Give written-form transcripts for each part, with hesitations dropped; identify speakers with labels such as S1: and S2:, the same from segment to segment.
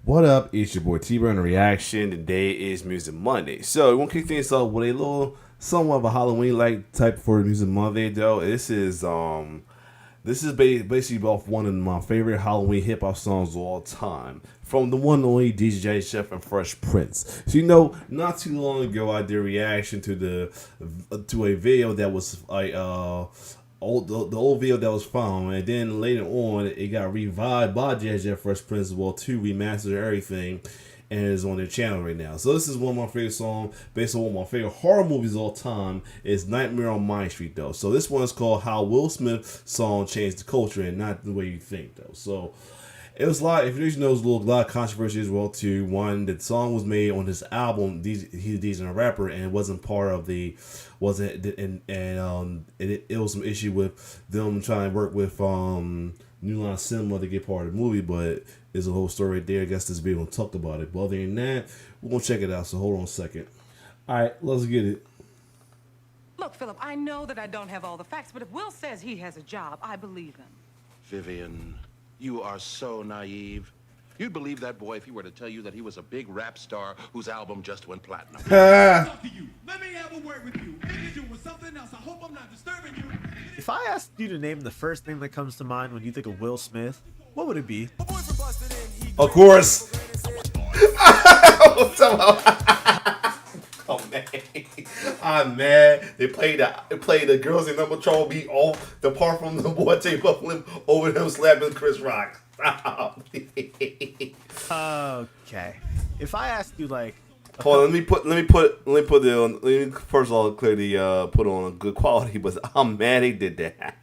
S1: What up? It's your boy T-Burn Reaction. Today is Music Monday. So we're gonna kick things off with a little somewhat of a Halloween like type for Music Monday though. This is basically off one of my favorite Halloween hip hop songs of all time. From the one and only DJ Chef and Fresh Prince. So not too long ago I did a reaction to a video that was like the old video that was found, and then later on it got revived by DJ Fresh Prince as well too, remastered everything, and it's on their channel right now. So this is one of my favorite songs, based on one of my favorite horror movies of all time. It's Nightmare on Main Street though. So this one is called How Will Smith's Song Changed the Culture, and not the way you think though. So it was a lot. If you know, it was a lot of controversy as well too. One, the song was made on his album. He's a rapper, and it wasn't part of the. It was some issue with them trying to work with New Line Cinema to get part of the movie, but there's a whole story right there. I guess this video gonna talk about it. But other than that, we're gonna check it out. So hold on a second. All right, let's get it.
S2: Look, Philip, I know that I don't have all the facts, but if Will says he has a job, I believe him.
S3: Vivian, you are so naive. You'd believe that boy if he were to tell you that he was a big rap star whose album just went platinum.
S4: Talk to you. Let me have a word with you. If you're doing something else, I hope I'm not disturbing you.
S5: If I asked you to name the first thing that comes to mind when you think of Will Smith, what would it be?
S1: Of course. Oh man, I'm mad. They played the Girls in Number Trouble beat off the part from the boy J Buffalo over him slapping Chris Rock.
S5: Okay. If I asked you like,
S1: hold on, let me put it on. Let me first of all clearly put on a good quality, but I'm mad they did that.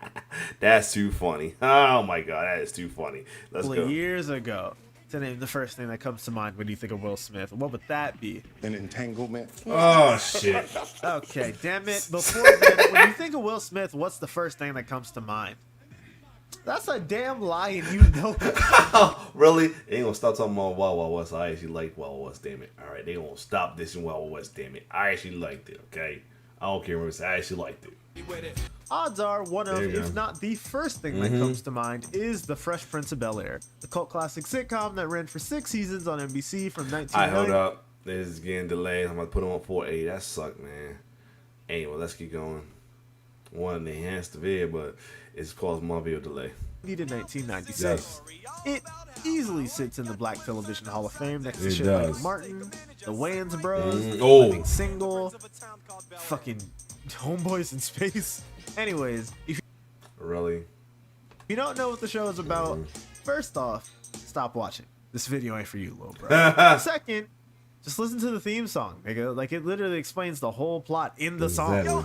S1: That's too funny. Oh my god, that is too funny. Let's go.
S5: Years ago, to name the first thing that comes to mind when you think of Will Smith, what would that be?
S3: An entanglement.
S1: Oh shit.
S5: Okay, damn it. Before then, when you think of Will Smith, what's the first thing that comes to mind? That's a damn lie, and you know it.
S1: Really? They ain't gonna stop talking about Wild Wild West. I actually like Wild Wild West, damn it. Alright, they gonna stop dissing Wild Wild West, damn it. I actually liked it, okay? I don't care what it's, I actually liked it.
S5: Odds are one of,
S1: There you
S5: if
S1: go.
S5: not the first thing that comes to mind is The Fresh Prince of Bel-Air, the cult classic sitcom that ran for 6 seasons on NBC from
S1: Alright,
S5: 1990.
S1: hold up. This is getting delayed. I'm gonna put it on 480. That sucked, man. Anyway, let's keep going. One enhanced the video, but it's caused my video delay.
S5: To 1996. It easily sits in the Black Television Hall of Fame next to
S1: It
S5: shit
S1: does.
S5: like Martin, The Wayans Bros,
S1: Oh.
S5: Living Single, fucking Homeboys in Space. Anyways, if
S1: Really?
S5: you don't know what the show is about, first off, stop watching. This video ain't for you, little bro. Second, just listen to the theme song, nigga. Like, it literally explains the whole plot in the song.
S1: Exactly.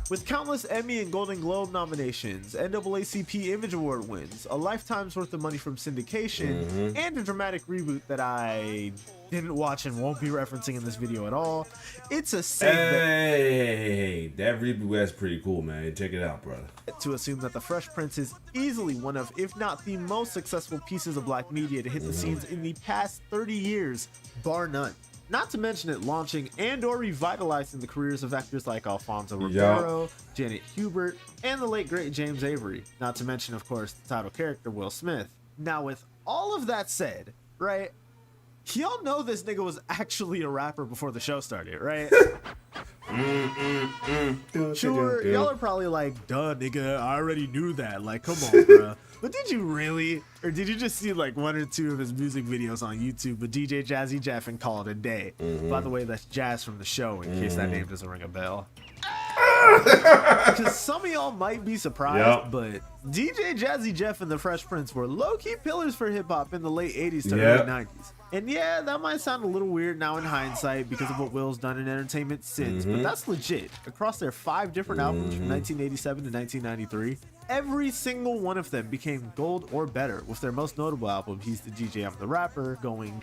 S5: With countless Emmy and Golden Globe nominations, NAACP Image Award wins, a lifetime's worth of money from syndication, and a dramatic reboot that I didn't watch and won't be referencing in this video at all, it's a safe bet
S1: Hey, that reboot was pretty cool, man. Check it out, brother.
S5: to assume that The Fresh Prince is easily one of, if not the most successful pieces of black media to hit the scenes in the past 30 years, bar none. Not to mention it launching and or revitalizing the careers of actors like Alfonso Ribeiro, Janet Hubert, and the late great James Avery. Not to mention, of course, the title character Will Smith. Now, with all of that said, right, y'all know this nigga was actually a rapper before the show started, right? Sure, y'all are probably like, duh, nigga, I already knew that. Like, come on, bro. But did you really? Or did you just see like 1 or 2 of his music videos on YouTube with DJ Jazzy Jeff and call it a day? By the way, that's Jazz from the show, in case that name doesn't ring a bell. Because some of y'all might be surprised, but DJ Jazzy Jeff and the Fresh Prince were low-key pillars for hip-hop in the late 80s to early 90s. And yeah, that might sound a little weird now in hindsight because of what Will's done in entertainment since, but that's legit. Across their 5 different albums from 1987 to 1993, every single one of them became gold or better, with their most notable album, He's the DJ, I'm the Rapper, going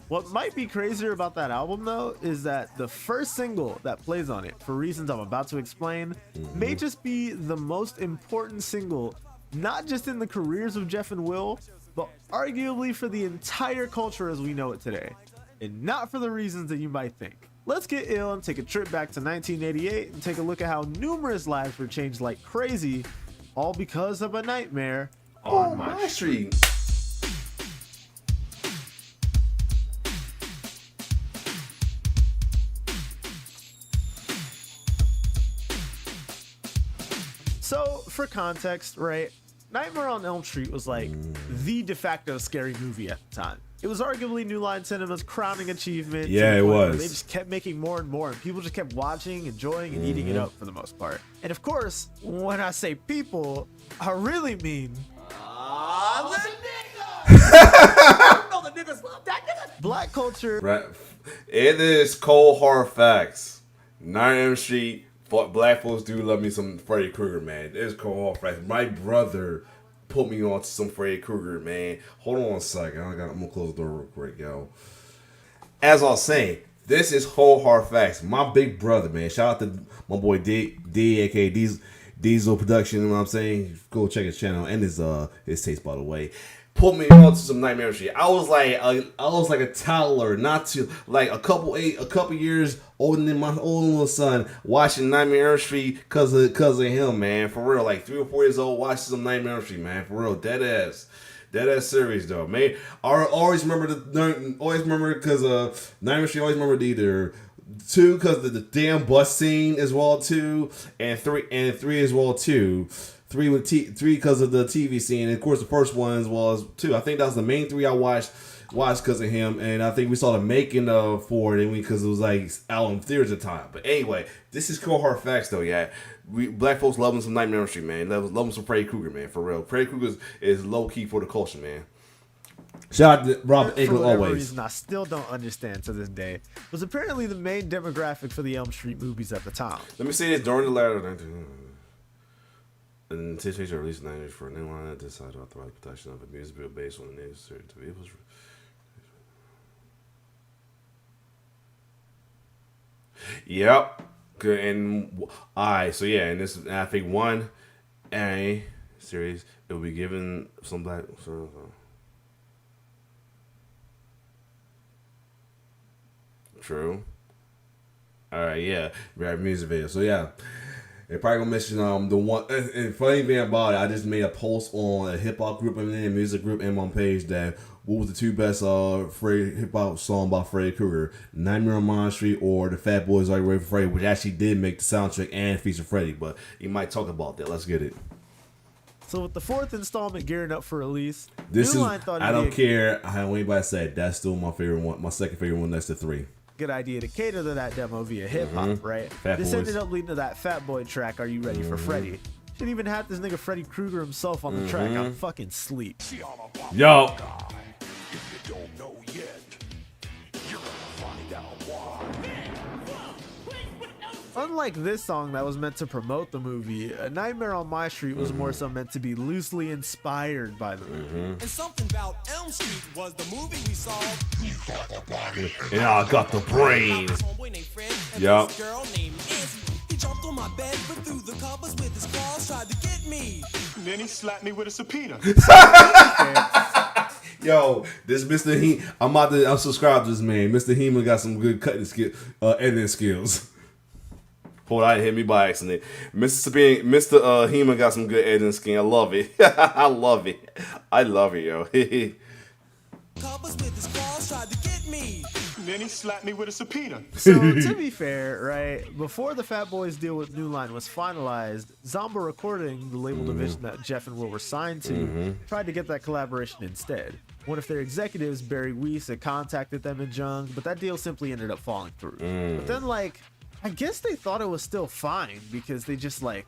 S5: What might be crazier about that album, though, is that the first single that plays on it, for reasons I'm about to explain, may just be the most important single, not just in the careers of Jeff and Will, but arguably for the entire culture as we know it today. And not for the reasons that you might think. Let's get ill and take a trip back to 1988 and take a look at how numerous lives were changed like crazy, all because of a nightmare
S1: On my street.
S5: So, for context, right, Nightmare on Elm Street was like the de facto scary movie at the time. It was arguably New Line Cinema's crowning achievement. to
S1: Yeah,
S5: the
S1: it
S5: point where
S1: was.
S5: They just kept making more and more, and people just kept watching, enjoying, and eating it up for the most part. And of course, when I say people, I really mean black culture.
S1: Right. It is cold hard facts. 9 Elm Street. Black folks do love me some Freddy Krueger, man. It's cold hard facts. My brother put me on to some Freddy Krueger, man. Hold on a second. I'm gonna close the door real quick, yo. As I was saying, this is whole hard facts. My big brother, man. Shout out to my boy D, aka Diesel Production. You know what I'm saying? Go check his channel and his taste, by the way. Put me on to some Nightmare shit. I was like a toddler, not to like a couple years older than my old little son, watching Nightmare on Street because of him, man. For real, like 3 or 4 years old, watching some Nightmare on Street, man. For real, dead ass series though, man. I always remember because Nightmare on Street. Always remembered either 2 because of the damn bus scene as well too, and 3 as well too. 3 because of the TV scene, and of course the first one was 2. I think that was the main 3 I watched because of him, and I think we saw the making of for it, and because it was like out in theaters at the time. But anyway, this is cold hard facts though, yeah. Black folks loving some Nightmare on Street, man. Loving some Freddy Krueger, man, for real. Freddy Krueger is low key for the culture, man. Shout out to Robert
S5: For
S1: Eagle
S5: whatever
S1: always.
S5: reason, I still don't understand to this day, was apparently the main demographic for the Elm Street movies at the time.
S1: Let me say this during the latter. In anticipation of release 90 for a new line that decided to authorize production of a music video based on the name certain vehicles. Yep. Good. And alright, so yeah, and this and I think 1 A series it will be given some black. True. Alright, yeah, we have music video. So yeah. They're probably gonna mention the one. And funny thing about it, I just made a post on a hip hop group and a music group and on page that what was the 2 best hip hop song by Freddy Krueger, Nightmare on Elm Street or The Fat Boys Are You Ready for Freddy, which actually did make the soundtrack and feature Freddy. But you might talk about that. Let's get it.
S5: So with the 4th installment gearing up for release,
S1: This
S5: New
S1: is
S5: Line thought
S1: I
S5: it'd
S1: don't
S5: be a
S1: care how anybody said. That's still my favorite one. My second favorite one next to 3.
S5: good idea to cater to that demo via hip hop, right?
S1: Fat
S5: This
S1: Boys.
S5: ended up leading to that Fat Boy track, Are You Ready for Freddy? Should even have this nigga Freddy Krueger himself on the track. I'm fucking sleep.
S1: Yo.
S4: If you don't know yet, you're gonna find out why.
S5: Unlike this song that was meant to promote the movie, A Nightmare on My Street was more so meant to be loosely inspired by the movie.
S6: And something about Elm Street was the movie we saw.
S1: And I got the brain.
S6: Homeboy named Fred and
S1: Yup.
S6: this girl named Nancy. He jumped on my bed, but through the covers with his claws, tried to get me.
S4: Then he slapped me with a subpoena.
S1: Yo, this Mr. He, I'm subscribed to this man. Mr. Heeman got some good cutting editing skills. Hold on, hit me by accident. Mr. Heeman got some good editing skills. I love it. I love it. I love it, yo.
S6: Covers with his claws, tried to get me.
S4: Then he slapped me with a subpoena.
S5: So to be fair, right, before the Fat Boys deal with New Line was finalized, Zomba Recording, the label division that Jeff and Will were signed to, tried to get that collaboration instead. One of their executives, Barry Weiss, had contacted them in Jung, but that deal simply ended up falling through. But then, like, I guess they thought it was still fine because they just, like,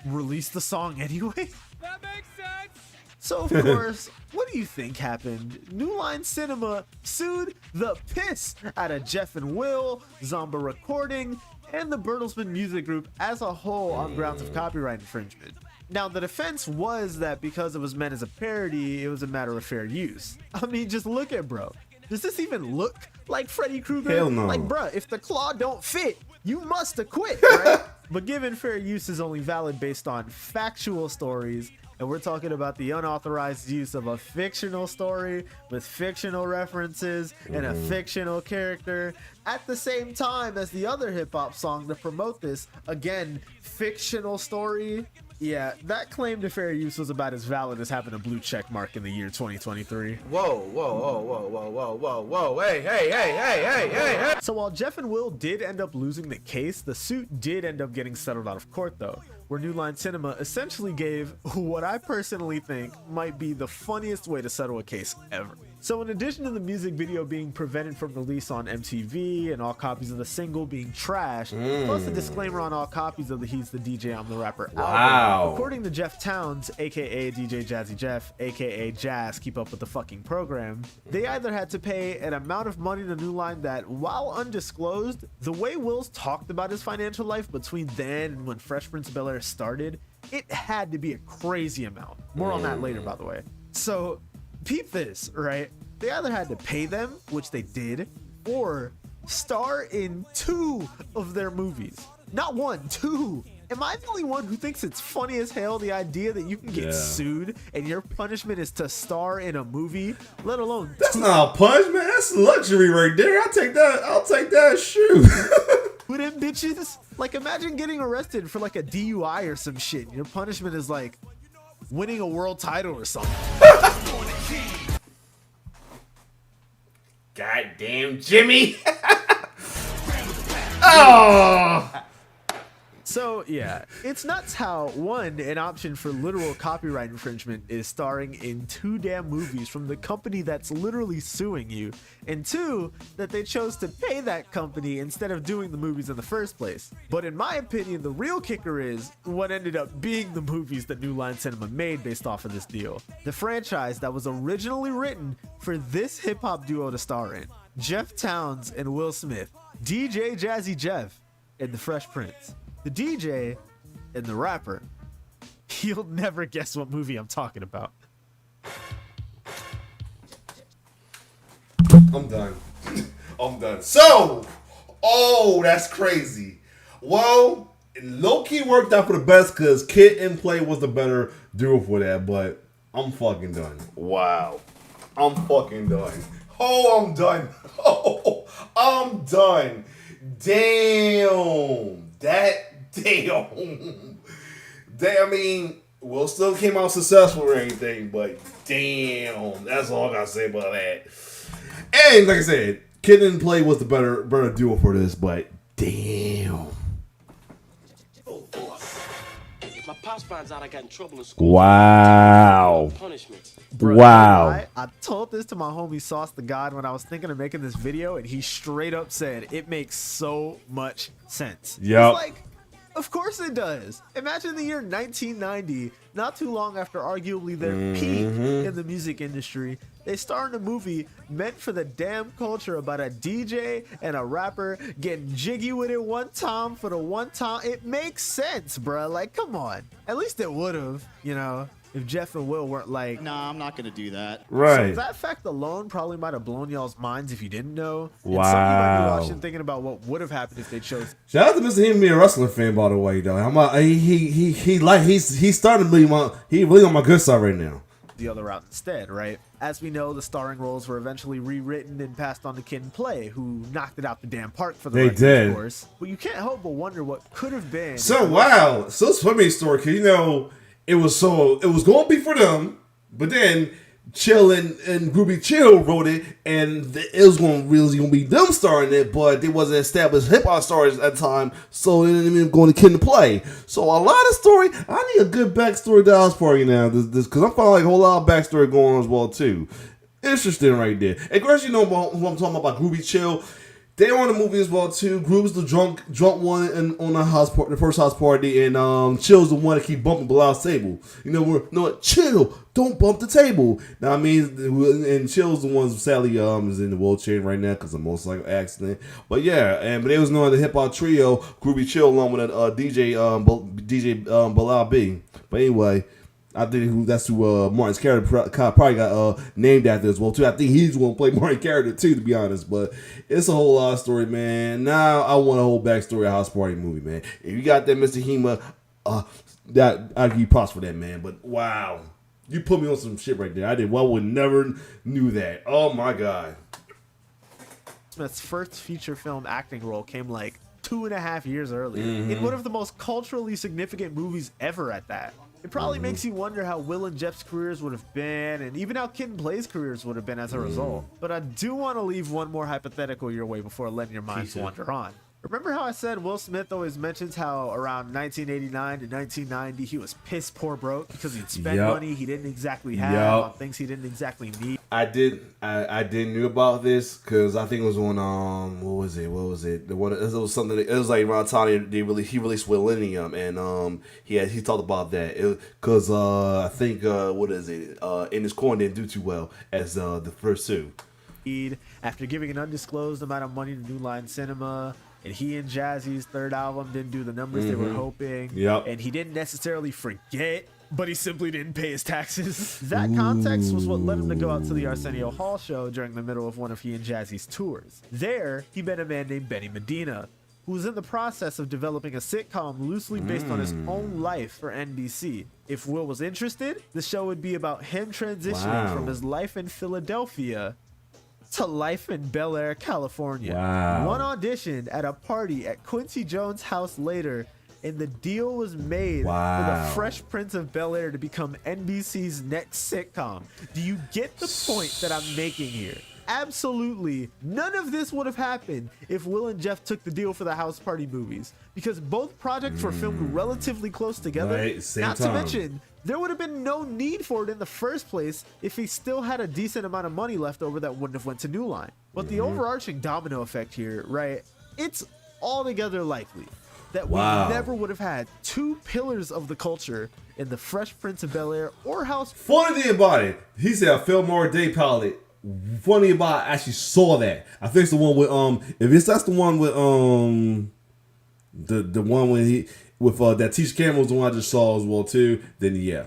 S5: released the song anyway.
S7: That makes sense.
S5: So, of course, what do you think happened? New Line Cinema sued the piss out of Jeff and Will, Zomba Recording, and the Bertelsmann Music Group as a whole on grounds of copyright infringement. Now, the defense was that because it was meant as a parody, it was a matter of fair use. I mean, just look at bro. Does this even look like Freddy Krueger?
S1: Hell no.
S5: Like, bruh, if the claw don't fit, you must have quit, right? But given fair use is only valid based on factual stories, and we're talking about the unauthorized use of a fictional story with fictional references and a fictional character at the same time as the other hip-hop song to promote this, again, fictional story. Yeah, that claim to fair use was about as valid as having a blue check mark in the year 2023.
S8: Whoa, hey.
S5: So while Jeff and Will did end up losing the case, the suit did end up getting settled out of court though. where New Line Cinema essentially gave what I personally think might be the funniest way to settle a case ever. So in addition to the music video being prevented from release on MTV and all copies of the single being trashed, plus a disclaimer on all copies of the He's the DJ, I'm the Rapper album, according to Jeff Towns, aka DJ Jazzy Jeff, aka Jazz, keep up with the fucking program, they either had to pay an amount of money to New Line that, while undisclosed, the way Wills talked about his financial life between then and when Fresh Prince of Bel-Air started, it had to be a crazy amount. More on that later, by the way. So peep this, right? They either had to pay them, which they did, or star in 2 of their movies. Not 1, 2. Am I the only one who thinks it's funny as hell, the idea that you can get sued and your punishment is to star in a movie, let alone
S1: That's not a punishment. That's luxury right there. I'll take that shoe.
S5: with them bitches? Like, imagine getting arrested for like a DUI or some shit. Your punishment is like winning a world title or something.
S1: Goddamn Jimmy. Oh.
S5: So yeah, it's nuts how, one, an option for literal copyright infringement is starring in 2 damn movies from the company that's literally suing you, and 2, that they chose to pay that company instead of doing the movies in the first place. But in my opinion, the real kicker is what ended up being the movies that New Line Cinema made based off of this deal. The franchise that was originally written for this hip-hop duo to star in. Jeff Towns and Will Smith, DJ Jazzy Jeff, and the Fresh Prince. The DJ and the rapper. You'll never guess what movie I'm talking about.
S1: I'm done. I'm done. So, that's crazy. Well, low-key worked out for the best because Kid and Play was the better duo for that, but I'm fucking done. Wow. I'm fucking done. Oh, I'm done. Oh, I'm done. Damn. Damn. I mean, Will still came out successful or anything, but damn. That's all I gotta say about that. And like I said, Kid and Play was the better duo for this, but damn.
S7: If my pops finds out I got in trouble in school,
S1: Wow.
S7: punishment.
S5: Bruh,
S1: Wow.
S5: I told this to my homie Sauce the God when I was thinking of making this video, and he straight up said it makes so much sense.
S1: Yup.
S5: It's like, of course it does. Imagine the year 1990, not too long after arguably their peak in the music industry. They star in a movie meant for the damn culture about a DJ and a rapper getting jiggy with it one time for the one time. It makes sense, bruh. Like, come on. At least it would have, you know, if Jeff and Will weren't like,
S8: Nah, I'm not gonna do that.
S5: So
S1: Right.
S5: that fact alone probably might have blown y'all's minds if you didn't know. And
S1: Wow.
S5: some of you might be watching thinking about what would have happened if they chose
S1: Shout out to Mr. Him being a wrestling fan, by the way, though. He's starting to be he really on my good side right now.
S5: the other route instead, right? As we know, the starring roles were eventually rewritten and passed on to Kid and Play, who knocked it out the damn park for the
S1: They
S5: record,
S1: did.
S5: of course. But you can't help but wonder what could have been.
S1: So wow, so it's a funny story because it was going to be for them, but then Chill and Groovy Chill wrote it, and it was going to be them starring it, but they wasn't established hip hop stars at the time, so it ended up going to Kid and Play. So a lot of story. I need a good backstory to House Party now, because I'm finding like a whole lot of backstory going on as well too. Interesting right there. And of course, you know who I'm talking about Groovy Chill. They are in the movie as well too. Groove's the drunk one on the first house party, and Chill's the one that keep bumping Bilal's table. Chill, don't bump the table. Now I mean, and Chill's the one sadly is in the wheelchair right now because of most likely accident. But yeah, but they was known the hip hop trio, Groovy Chill along with DJ Bilal B. But anyway. I think that's who Martin's character probably got named after as well too. I think he's going to play Martin's character too, to be honest. But it's a whole lot of story, man. Now I want a whole backstory of House Party movie, man. If you got that, Mr. Hema, that I give you props for that, man. But wow, you put me on some shit right there. I would never knew that. Oh my god.
S5: Smith's first feature film acting role came like 2.5 years earlier in one of the most culturally significant movies ever at that. It probably makes you wonder how Will and Jeff's careers would have been, and even how Kid and Play's careers would have been as a result. But I do want to leave one more hypothetical your way before letting your minds wander on. Remember how I said Will Smith always mentions how around 1989 to 1990 he was piss poor broke because he'd spent
S1: Yep.
S5: money he didn't exactly have
S1: Yep.
S5: on things he didn't exactly need.
S1: I didn't knew about this because I think it was on what was it the one it was something it was like around time he released Millennium and he talked about that because I think what is it In His Corn didn't do too well as the first two.
S5: After giving an undisclosed amount of money to New Line Cinema, and he and Jazzy's third album didn't do the numbers they were hoping.
S1: Yep.
S5: And he didn't necessarily forget, but he simply didn't pay his taxes. That context was what led him to go out to the Arsenio Hall show during the middle of one of he and Jazzy's tours. There, he met a man named Benny Medina, who was in the process of developing a sitcom loosely based on his own life for NBC. If Will was interested, the show would be about him transitioning from his life in Philadelphia to life in Bel Air, California.
S1: Wow.
S5: One auditioned at a party at Quincy Jones' house later, and the deal was made for the Fresh Prince of Bel Air to become NBC's next sitcom. Do you get the point that I'm making here? Absolutely none of this would have happened if Will and Jeff took the deal for the house party movies, because both projects were filmed relatively close together.
S1: Right, same
S5: Not
S1: time.
S5: to mention, there would have been no need for it in the first place if he still had a decent amount of money left over that wouldn't have went to New Line. But the overarching domino effect here, right? It's altogether likely that we never would have had two pillars of the culture in the Fresh Prince of Bel Air or House.
S1: Funny thing about it, he said a Fillmore Day pilot. Funny about I actually saw that. I think it's the one with if that's the one with the one when he with that Tisha Cameron was the one I just saw as well too. Then yeah,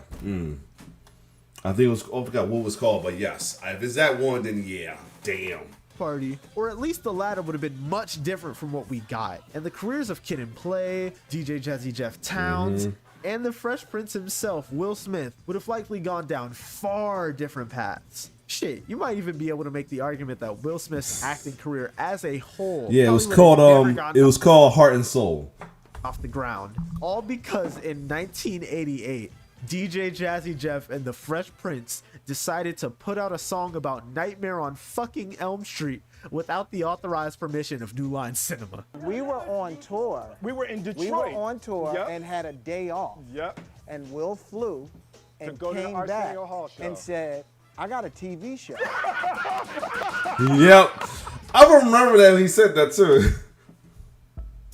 S1: I think it was I forgot what it was called, but yes, if it's that one, then yeah, damn.
S5: Party, or at least the latter, would have been much different from what we got. And the careers of Kid and Play, DJ Jazzy Jeff Towns, and the Fresh Prince himself, Will Smith, would have likely gone down far different paths. Shit, you might even be able to make the argument that Will Smith's acting career as a whole,
S1: Yeah, it was
S5: probably would have never
S1: called
S5: gotten
S1: Heart and Soul.
S5: off the ground. All because in 1988, DJ Jazzy Jeff and the Fresh Prince decided to put out a song about Nightmare on fucking Elm Street without the authorized permission of New Line Cinema.
S8: We were on tour.
S4: We were in Detroit.
S8: We were on tour
S4: Yep.
S8: and had a day off.
S4: Yep.
S8: And Will flew and
S4: go to the
S8: came back
S4: Arsenio Hall show.
S8: and said, I got a TV show.
S1: Yep, I remember that when he said that too.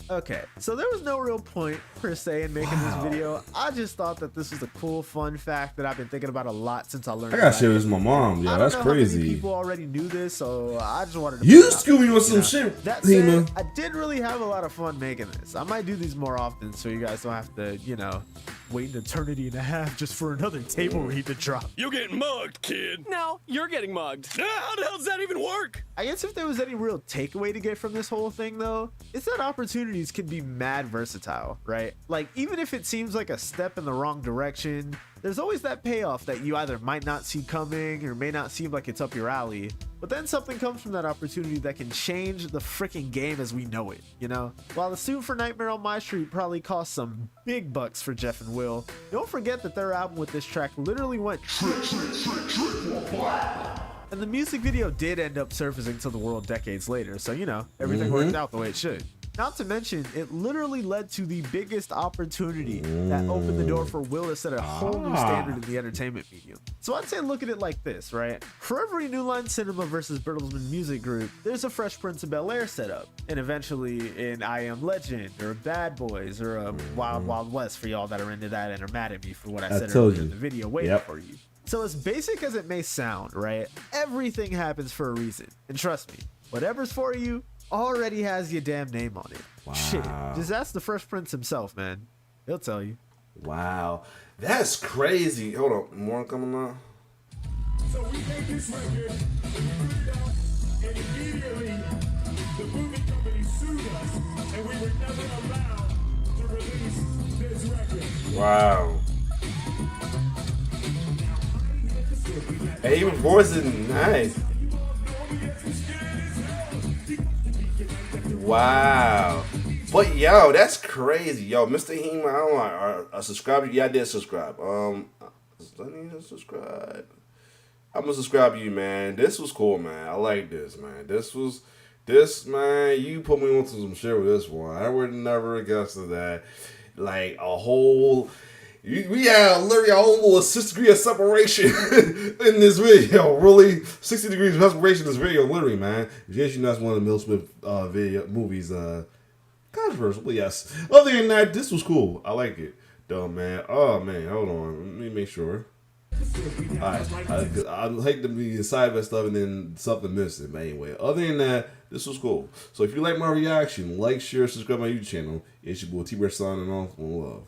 S5: Okay, so there was no real point per se in making this video. I just thought that this was a cool, fun fact that I've been thinking about a lot since I learned.
S1: I gotta
S5: about
S1: share
S5: it.
S1: this with my mom.
S5: I
S1: Yeah,
S5: don't
S1: that's
S5: know how many
S1: crazy.
S5: people already knew this, so I just wanted to.
S1: You
S5: put it out
S1: school me
S5: there,
S1: with some
S5: you know?
S1: shit,
S5: That
S1: Hema.
S5: said, I did really have a lot of fun making this. I might do these more often, so you guys don't have to, wait an eternity and a half just for another table read to drop.
S7: You're getting mugged, kid. No, you're getting mugged. How the hell does that even work?
S5: I guess if there was any real takeaway to get from this whole thing, though, it's that opportunities can be mad versatile, right? Like, even if it seems like a step in the wrong direction, there's always that payoff that you either might not see coming or may not seem like it's up your alley. But then something comes from that opportunity that can change the freaking game as we know it, While the suit for Nightmare on My Street probably cost some big bucks for Jeff and Will, don't forget that their album with this track literally went and the music video did end up surfacing to the world decades later, so everything worked out the way it should. Not to mention, it literally led to the biggest opportunity that opened the door for Will to set a whole new standard in the entertainment medium. So I'd say look at it like this, right? For every New Line Cinema versus Bertelsmann Music Group, there's a Fresh Prince of Bel Air setup, and eventually an I Am Legend, or a Bad Boys, or a Wild Wild West for y'all that are into that and are mad at me for what I said
S1: told
S5: earlier in
S1: you.
S5: the video waiting for you. So as basic as it may sound, right? Everything happens for a reason. And trust me, whatever's for you already has your damn name on it.
S1: Wow.
S5: Shit. Just ask the Fresh Prince himself, man. He'll tell you.
S1: Wow, that's crazy. Hold on, more coming on.
S4: So we made this record, we put it out, and immediately the movie company sued us, and we were never allowed to release this record.
S1: Wow. And even voice is nice. Wow. But yo, that's crazy. Yo, Mr. Hema, I don't know. I subscribe. Yeah, I did subscribe. I need to subscribe. I'm gonna subscribe to you, man. This was cool, man. I like this, man. This was This, man, you put me onto some shit with this one. I would never have guessed that. Like, a whole... We had literally our own little 6 degrees of separation in this video. Really, 60 degrees of separation in this video, literally, man. Yes, you know that's one of the Will Smith movies. Controversial, but yes. Other than that, this was cool. I like it, though, man. Oh man, hold on. Let me make sure. Alright, I hate to be inside of stuff and then something missing. But anyway, other than that, this was cool. So if you like my reaction, like, share, subscribe to my YouTube channel. It's your boy T-Bear signing off. One love.